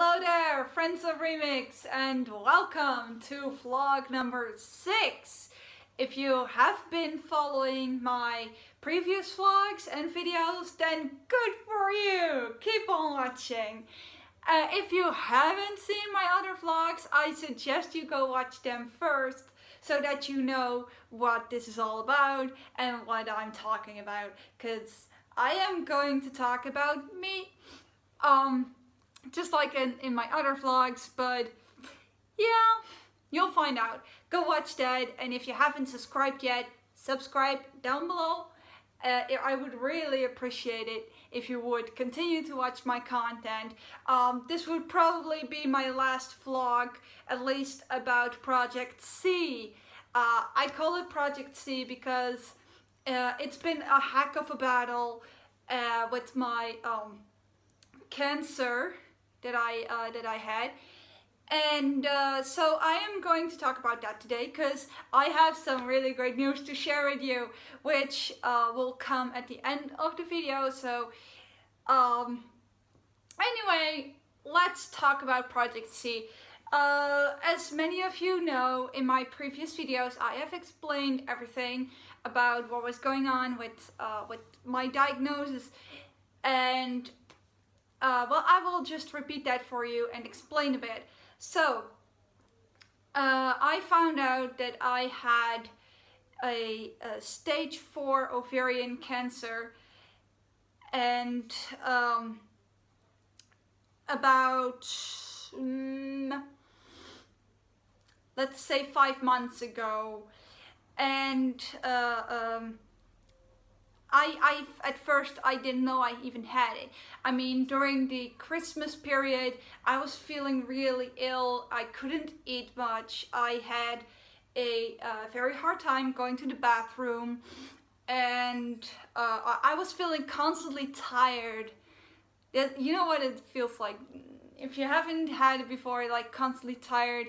Hello there, friends of Remix, and welcome to vlog number 6. If you have been following my previous vlogs and videos, then good for you! Keep on watching. If you haven't seen my other vlogs, I suggest you go watch them first, so that you know what this is all about and what I'm talking about, because I am going to talk about me. Just like in my other vlogs, but yeah, you'll find out. Go watch that, and if you haven't subscribed yet, subscribe down below. I would really appreciate it if you would continue to watch my content. This would probably be my last vlog, at least about Project C. I call it Project C because it's been a heck of a battle with my cancer that I had, and so I am going to talk about that today because I have some really great news to share with you, which will come at the end of the video. So anyway, let's talk about Project C. As many of you know, in my previous videos I have explained everything about what was going on with my diagnosis, and well, I will just repeat that for you and explain a bit. So, I found out that I had a stage 4 ovarian cancer, and about, let's say 5 months ago, and at first I didn't know I even had it. I mean, during the Christmas period, I was feeling really ill. I couldn't eat much. I had a very hard time going to the bathroom, and I was feeling constantly tired. You know what it feels like? If you haven't had it before, like constantly tired,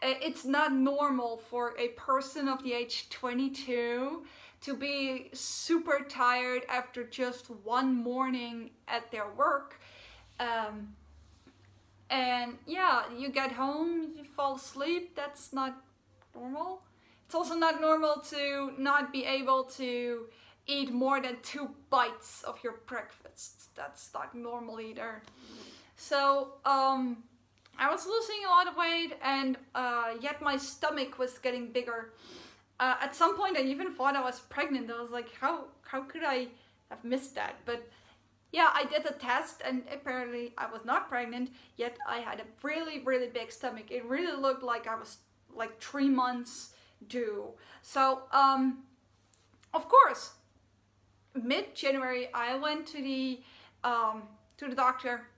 it's not normal for a person of the age 22 to be super tired after just one morning at their work. And yeah, you get home, you fall asleep. That's not normal. It's also not normal to not be able to eat more than 2 bites of your breakfast. That's not normal either. So I was losing a lot of weight, and yet my stomach was getting bigger. At some point I even thought I was pregnant. I was like, how could I have missed that? But yeah, I did a test, and apparently I was not pregnant, yet I had a really big stomach. It really looked like I was like 3 months due. So of course, mid-January I went to the doctor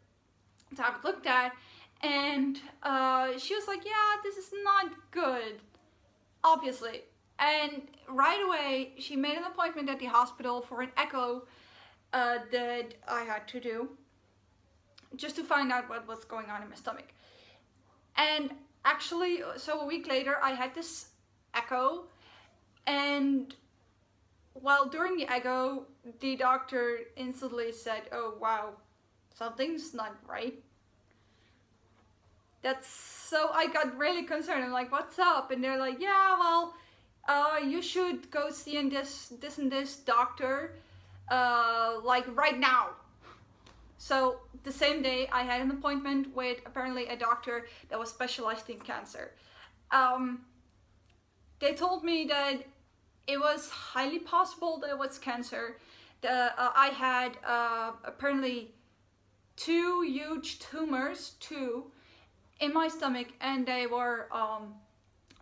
to have it looked at, and she was like, yeah, this is not good, obviously. And right away she made an appointment at the hospital for an echo that I had to do, just to find out what was going on in my stomach. And actually, so a week later I had this echo, and well, during the echo the doctor instantly said, oh wow, something's not right. So I got really concerned. I'm like, what's up? And they're like, yeah, well, you should go see this doctor, like right now. So the same day I had an appointment with apparently a doctor that was specialized in cancer. They told me that it was highly possible that it was cancer. I had apparently 2 huge tumors, in my stomach, and they were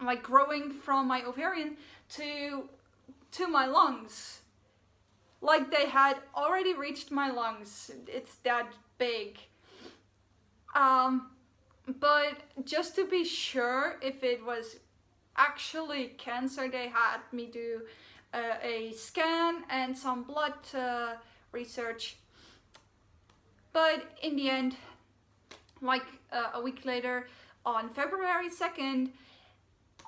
like growing from my ovarian to my lungs. Like they had already reached my lungs. It's that big. But just to be sure if it was actually cancer, they had me do a scan and some blood research. But in the end, like a week later, on February 2nd,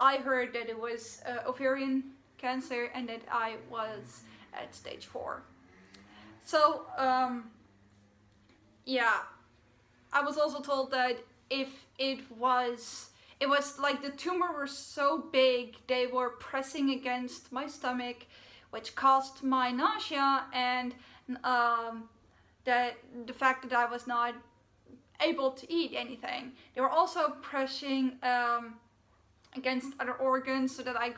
I heard that it was ovarian cancer and that I was at stage 4. So yeah, I was also told that if it was like the tumor was so big, they were pressing against my stomach, which caused my nausea, and that the fact that I was not able to eat anything. They were also pressing against other organs so that I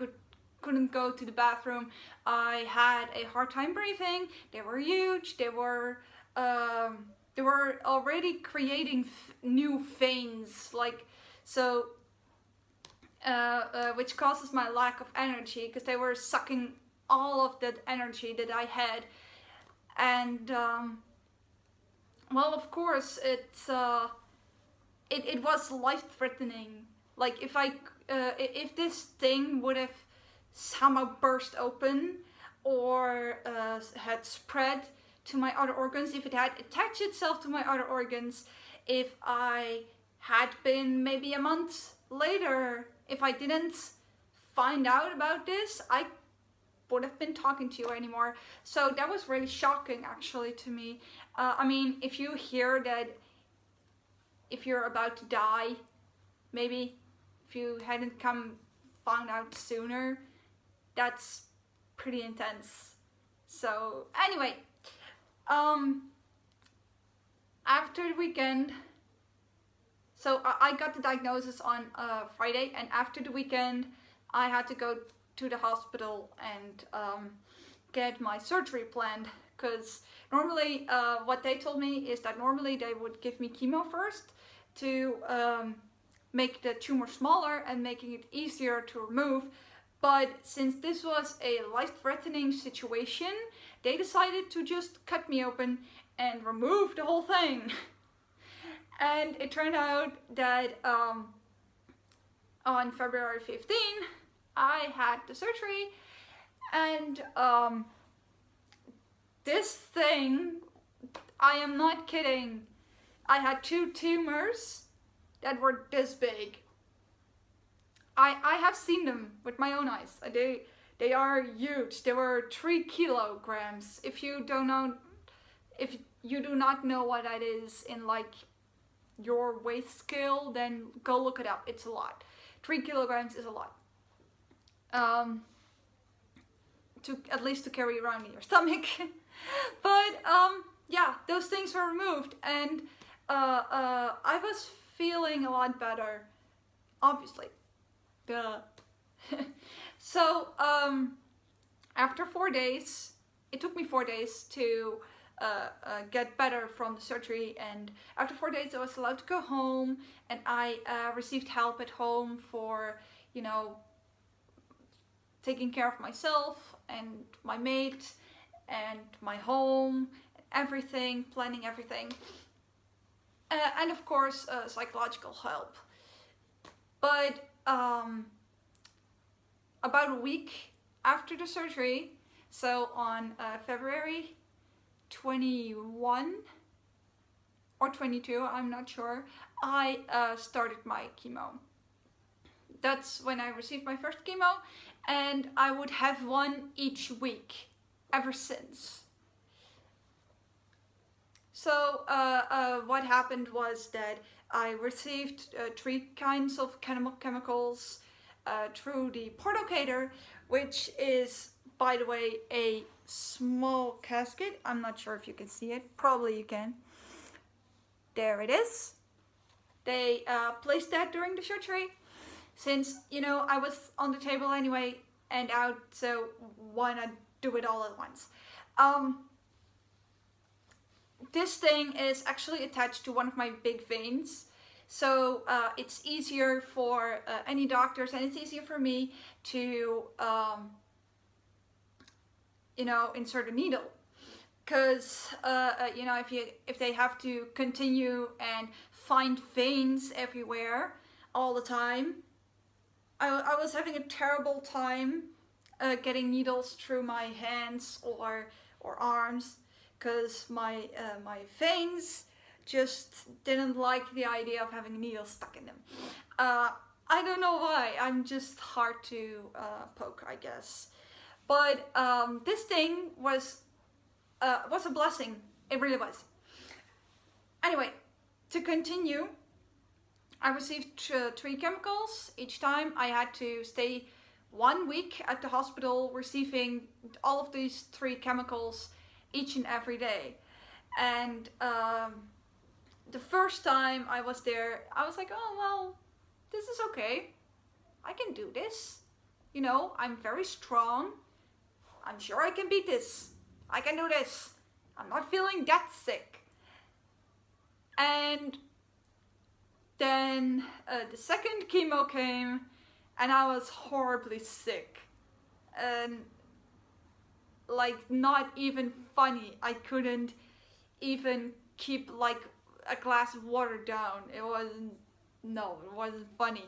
couldn't go to the bathroom. I had a hard time breathing. They were huge. They were already creating new veins, like so, which causes my lack of energy because they were sucking all of that energy that I had, and well, of course, it was life-threatening. Like if this thing would have somehow burst open or had spread to my other organs, if it had attached itself to my other organs, if I had been maybe a month later, if I didn't find out about this, I would have been talking to you anymore. So that was really shocking actually to me. I mean, if you hear that if you're about to die, maybe if you hadn't found out sooner, that's pretty intense. So anyway, after the weekend, so I got the diagnosis on Friday, and after the weekend I had to go to the hospital and get my surgery planned, because normally what they told me is that normally they would give me chemo first to make the tumor smaller and making it easier to remove, but since this was a life-threatening situation, they decided to just cut me open and remove the whole thing. And it turned out that on February 15, I had the surgery, and this thing, I am not kidding, I had 2 tumors that were this big. I have seen them with my own eyes. They are huge. They were 3 kilograms. If you do not know what that is in like your weight scale, then go look it up. It's a lot. 3 kilograms is a lot. At least to carry around in your stomach. But yeah, those things were removed, and I was feeling a lot better, obviously. Duh. So after 4 days, it took me 4 days to get better from the surgery, and after 4 days I was allowed to go home, and I received help at home for, you know, taking care of myself and my mate and my home, everything, planning everything, and of course psychological help. But about a week after the surgery, so on February 21 or 22, I'm not sure, I started my chemo. That's when I received my first chemo, and I would have one each week ever since. So what happened was that I received 3 kinds of chemicals through the portocator, which is, by the way, a small casket. I'm not sure if you can see it. Probably you can. There it is. They placed that during the surgery, since, you know, I was on the table anyway and out, so why not do it all at once? This thing is actually attached to one of my big veins, so it's easier for any doctors, and it's easier for me to you know, insert a needle, because you know, if they have to continue and find veins everywhere all the time, I was having a terrible time getting needles through my hands or arms, because my veins just didn't like the idea of having needles stuck in them. I don't know why. I'm just hard to poke, I guess. But this thing was a blessing. It really was. Anyway, to continue, I received 3 chemicals. Each time I had to stay 1 week at the hospital receiving all of these 3 chemicals each and every day. And the first time I was there, I was like, oh well, this is okay. I can do this. You know, I'm very strong. I'm sure I can beat this. I can do this. I'm not feeling that sick. And then the second chemo came and I was horribly sick. And like not even funny. I couldn't even keep like a glass of water down. It wasn't funny.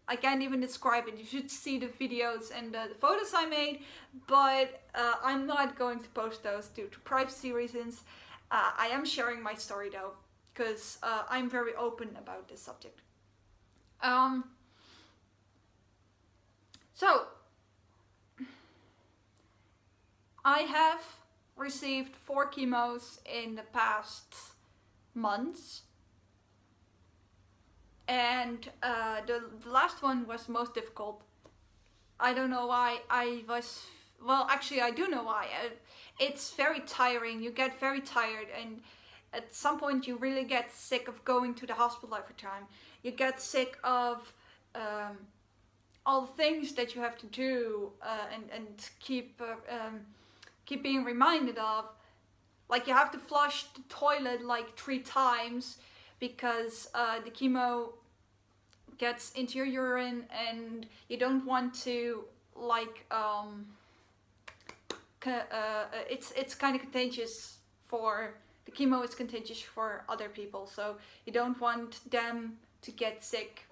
I can't even describe it. You should see the videos and the photos I made, but I'm not going to post those due to privacy reasons. I am sharing my story though, because I'm very open about this subject. So, I have received 4 chemos in the past months. And the last one was most difficult. I don't know why well actually I do know why. It's very tiring, you get very tired, and at some point you really get sick of going to the hospital every time. You get sick of all the things that you have to do and keep being reminded of. Like you have to flush the toilet like 3 times because the chemo gets into your urine, and you don't want to like it's kind of contagious for the chemo is contagious for other people, so you don't want them to get sick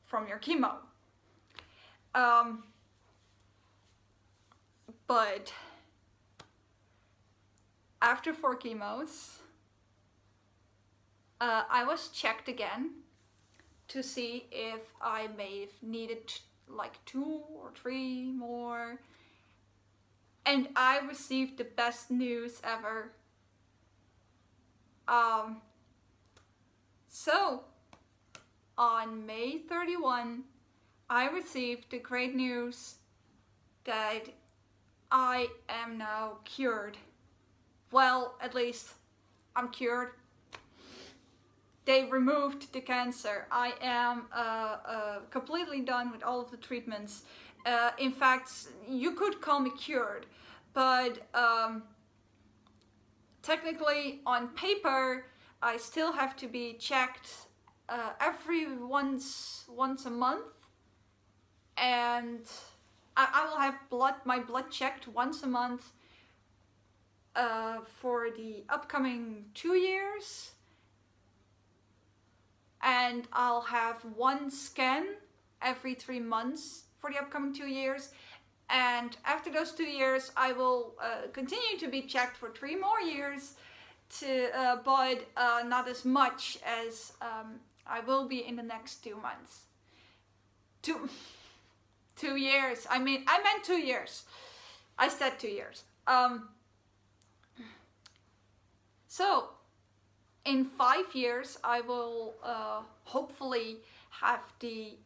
from your chemo. But after 4 chemos, I was checked again to see if I may have needed like 2 or 3 more. And I received the best news ever. So, on May 31, I received the great news that I am now cured. Well, at least I'm cured. They removed the cancer. I am completely done with all of the treatments. In fact, you could call me cured, but technically on paper, I still have to be checked once a month, and I will have my blood checked once a month for the upcoming 2 years. And I'll have 1 scan every 3 months for the upcoming 2 years. And after those 2 years, I will continue to be checked for 3 more years, but not as much as I will be in the next 2 months. 2 years. I meant 2 years. I said 2 years. So, in 5 years, I will hopefully have the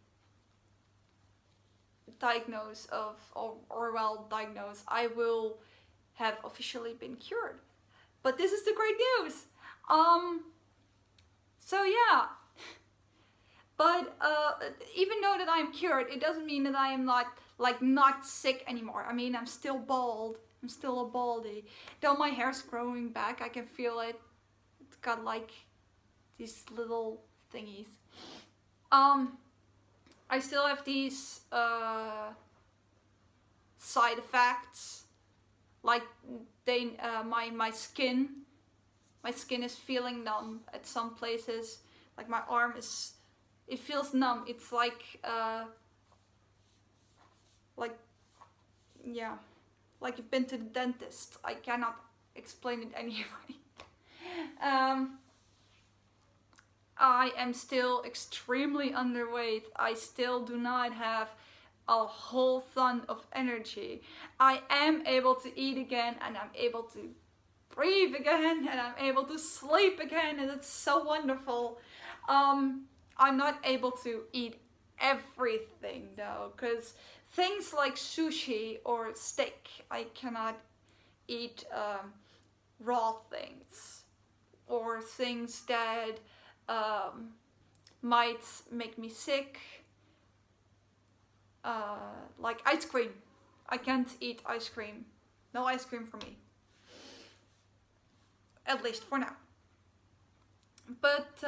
diagnose of, or well diagnosed, I will have officially been cured. But this is the great news. So yeah. But even though that I'm cured, it doesn't mean that I am not sick anymore. I mean, I'm still bald. I'm still a baldy. Though my hair's growing back, I can feel it. It's got like these little thingies. I still have these side effects, like my skin is feeling numb at some places. Like my arm it feels numb. It's like yeah, like you've been to the dentist. I cannot explain it anyway. I am still extremely underweight. I still do not have a whole ton of energy. I am able to eat again, and I'm able to breathe again, and I'm able to sleep again, and it's so wonderful. I'm not able to eat everything though, because things like sushi or steak, I cannot eat raw things or things that might make me sick, like ice cream. I can't eat ice cream. No ice cream for me, at least for now. But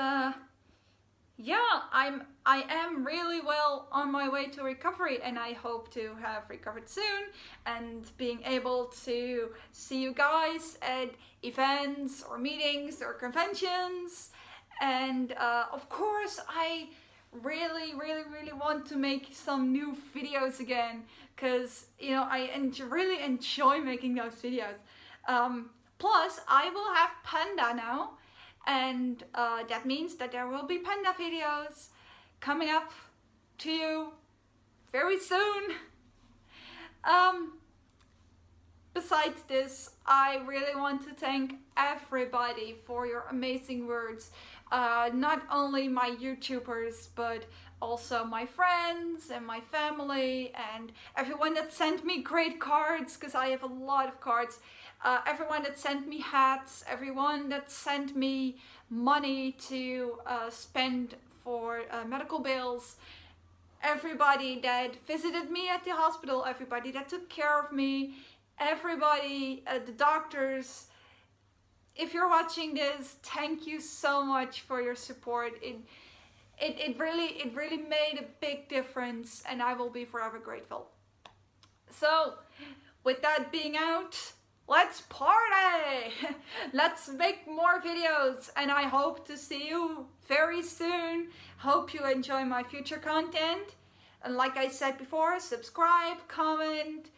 yeah, I am really well on my way to recovery, and I hope to have recovered soon and being able to see you guys at events or meetings or conventions. And of course, I really want to make some new videos again, because you know, I really enjoy making those videos. Plus, I will have Panda now, and that means that there will be Panda videos coming up to you very soon. Besides this, I really want to thank everybody for your amazing words. Not only my YouTubers, but also my friends and my family and everyone that sent me great cards, because I have a lot of cards. Everyone that sent me hats, everyone that sent me money to spend for medical bills, everybody that visited me at the hospital, everybody that took care of me, everybody, the doctors. If you're watching this, thank you so much for your support. It really made a big difference, and I will be forever grateful. So, with that being out, let's party! Let's make more videos, and I hope to see you very soon. Hope you enjoy my future content. And like I said before, subscribe, comment,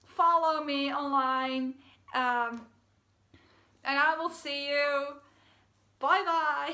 follow me online, and I will see you. Bye bye!